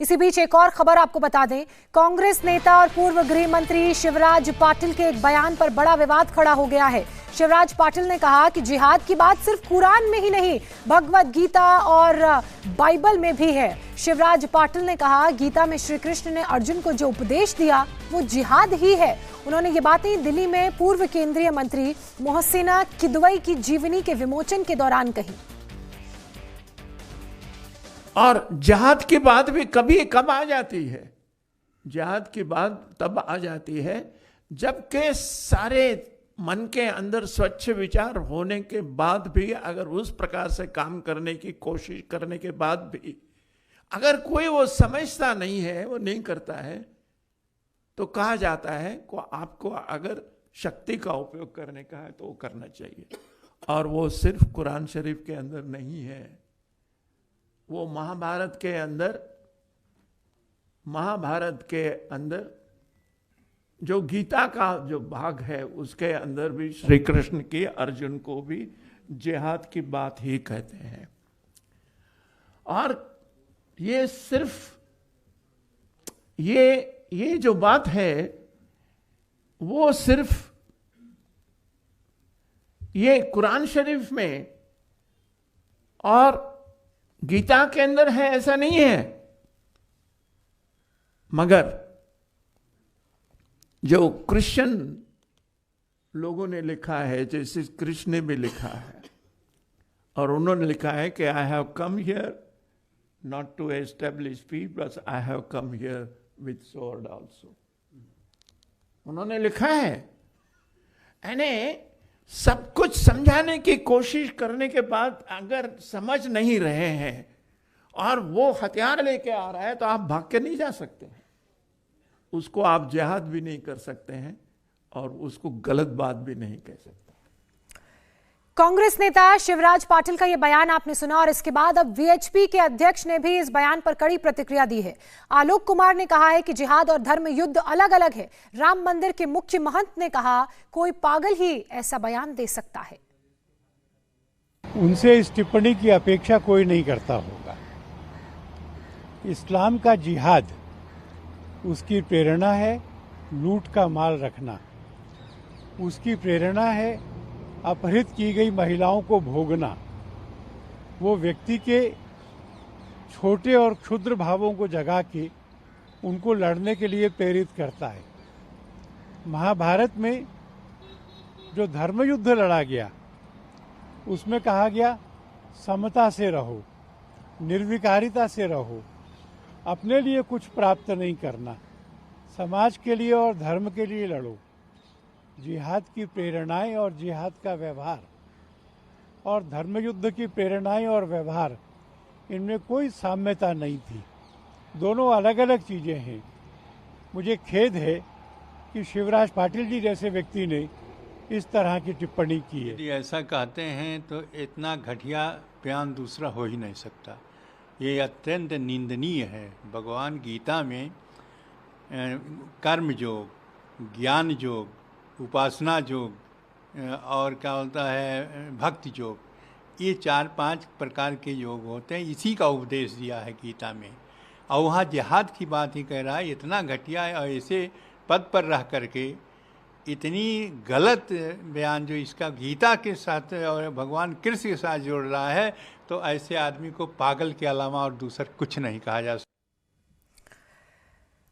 इसी बीच एक और खबर आपको बता दें, कांग्रेस नेता और पूर्व गृह मंत्री शिवराज पाटिल के एक बयान पर बड़ा विवाद खड़ा हो गया है। शिवराज पाटिल ने कहा कि जिहाद की बात सिर्फ कुरान में ही नहीं, भगवत गीता और बाइबल में भी है। शिवराज पाटिल ने कहा, गीता में श्री कृष्ण ने अर्जुन को जो उपदेश दिया वो जिहाद ही है। उन्होंने ये बातें दिल्ली में पूर्व केंद्रीय मंत्री मोहसिना किदवई की जीवनी के विमोचन के दौरान कही। और जिहाद की बात भी कब आ जाती है? जिहाद की बात तब आ जाती है जबकि सारे मन के अंदर स्वच्छ विचार होने के बाद भी, अगर उस प्रकार से काम करने की कोशिश करने के बाद भी अगर कोई वो समझता नहीं है, वो नहीं करता है, तो कहा जाता है को आपको अगर शक्ति का उपयोग करने का है तो वो करना चाहिए। और वो सिर्फ कुरान शरीफ के अंदर नहीं है, वो महाभारत के अंदर जो गीता का जो भाग है उसके अंदर भी श्री कृष्ण की अर्जुन को भी जिहाद की बात ही कहते हैं। और ये सिर्फ ये जो बात है वो सिर्फ ये कुरान शरीफ में और गीता के अंदर है ऐसा नहीं है, मगर जो क्रिश्चियन लोगों ने लिखा है, जैसे कृष्ण ने भी लिखा है, और उन्होंने लिखा है कि I have come here not to establish peace but I have come here with sword also. उन्होंने लिखा है, यानी सब कुछ समझाने की कोशिश करने के बाद अगर समझ नहीं रहे हैं और वो हथियार लेके आ रहा है तो आप भाग के नहीं जा सकते हैं, उसको आप जिहाद भी नहीं कर सकते हैं और उसको गलत बात भी नहीं कह सकते। कांग्रेस नेता शिवराज पाटिल का यह बयान आपने सुना और इसके बाद अब वीएचपी के अध्यक्ष ने भी इस बयान पर कड़ी प्रतिक्रिया दी है। आलोक कुमार ने कहा है कि जिहाद और धर्म युद्ध अलग अलग है। राम मंदिर के मुख्य महंत ने कहा, कोई पागल ही ऐसा बयान दे सकता है। उनसे इस टिप्पणी की अपेक्षा कोई नहीं करता होगा। इस्लाम का जिहाद, उसकी प्रेरणा है लूट का माल रखना, उसकी प्रेरणा है अपहृत की गई महिलाओं को भोगना। वो व्यक्ति के छोटे और क्षुद्र भावों को जगा के उनको लड़ने के लिए प्रेरित करता है। महाभारत में जो धर्म युद्ध लड़ा गया उसमें कहा गया समता से रहो, निर्विकारिता से रहो, अपने लिए कुछ प्राप्त नहीं करना, समाज के लिए और धर्म के लिए लड़ो। जिहाद की प्रेरणाएं और जिहाद का व्यवहार और धर्म युद्ध की प्रेरणाएं और व्यवहार, इनमें कोई साम्यता नहीं थी। दोनों अलग अलग चीजें हैं। मुझे खेद है कि शिवराज पाटिल जी जैसे व्यक्ति ने इस तरह की टिप्पणी की है। यदि ऐसा कहते हैं तो इतना घटिया बयान दूसरा हो ही नहीं सकता। ये अत्यंत निंदनीय है। भगवान गीता में कर्म योग, ज्ञान योग, उपासना योग और क्या बोलता है भक्ति योग, ये 4-5 प्रकार के योग होते हैं। इसी का उपदेश दिया है गीता में, और वहाँ जिहाद की बात ही कह रहा है। इतना घटिया है और ऐसे पद पर रह करके इतनी गलत बयान जो इसका गीता के साथ और भगवान कृष्ण के साथ जोड़ रहा है, तो ऐसे आदमी को पागल के अलावा और दूसरा कुछ नहीं कहा जा सकता।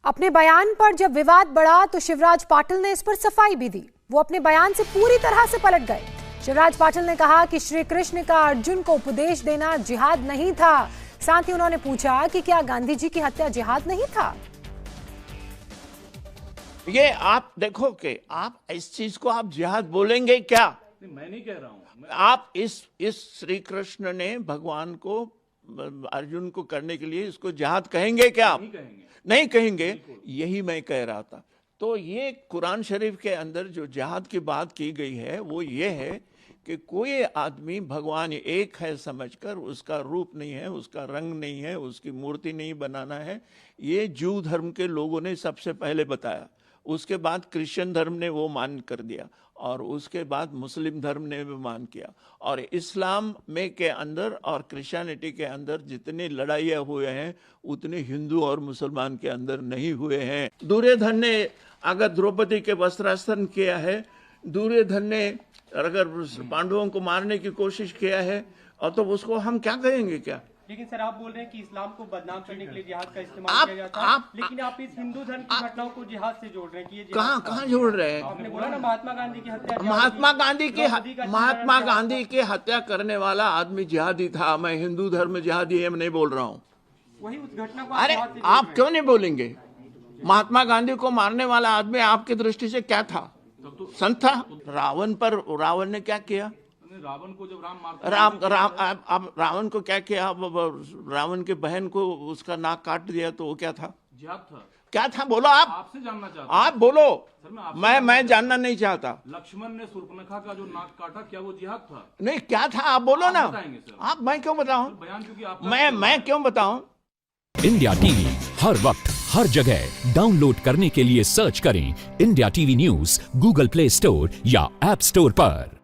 अपने बयान पर जब विवाद बढ़ा तो शिवराज पाटिल ने इस पर सफाई भी दी। वो अपने बयान से पूरी तरह से पलट गए। शिवराज पाटिल ने कहा कि श्री कृष्ण का अर्जुन को उपदेश देना जिहाद नहीं था। साथ ही उन्होंने पूछा कि क्या गांधी जी की हत्या जिहाद नहीं था। ये आप देखो कि आप इस चीज को आप जिहाद बोलेंगे क्या? मैं नहीं कह रहा हूं। आप इस श्री कृष्ण ने भगवान को अर्जुन को करने के लिए इसको जिहाद कहेंगे क्या? आप नहीं कहेंगे। यही मैं कह रहा था। तो ये कुरान शरीफ के अंदर जो जिहाद की बात की गई है वो ये है कि कोई आदमी भगवान एक है समझकर उसका रूप नहीं है, उसका रंग नहीं है, उसकी मूर्ति नहीं बनाना है। ये जूद धर्म के लोगों ने सबसे पहले बताया उसके बाद क्रिश्चियन धर्म ने वो मान कर दिया, और उसके बाद मुस्लिम धर्म ने भी मान किया, और इस्लाम में के अंदर और क्रिश्चियनिटी के अंदर जितनी लड़ाइयाँ हुए हैं उतने हिंदू और मुसलमान के अंदर नहीं हुए हैं। दुर्योधन ने अगर द्रौपदी के वस्त्रासन किया है, दुर्योधन ने अगर पांडवों को मारने की कोशिश किया है, और तो उसको हम क्या कहेंगे क्या? लेकिन सर आप बोल रहे हैं कि इस्लाम को बदनाम करने के लिए जिहाद का इस्तेमाल किया जाता है, लेकिन आप इस हिंदू धर्म की घटनाओं को जिहाद से जोड़ रहे हैं कि ये कहाँ जोड़ रहे हैं? आपने बोला ना महात्मा गांधी की हत्या, महात्मा गांधी की हत्या करने वाला आदमी जिहादी था। मैं हिंदू धर्म में जिहादी है नहीं बोल रहा हूँ। वही उस घटना को अरे आप क्यों नहीं बोलेंगे? महात्मा गांधी को मारने वाला आदमी आपकी दृष्टि से क्या था? संत था। रावण ने क्या किया? रावण को जब राम रावण को क्या किया? रावण के बहन को उसका नाक काट दिया, तो वो क्या था? जिहाद था। क्या था बोलो आप? आपसे जानना चाहता आप बोलो। सर, मैं जानना नहीं चाहता। लक्ष्मण ने शूर्पणखा का जो नाक काटा, क्या वो जिहाद था? नहीं, क्या था आप बोलो ना। बताएंगे सर। आप, मैं क्यों बताऊं? बयान क्योंकि आप मैं क्यों बताऊं? इंडिया टीवी हर वक्त हर जगह डाउनलोड करने के लिए सर्च करें India TV news Google play store या ऐप स्टोर पर।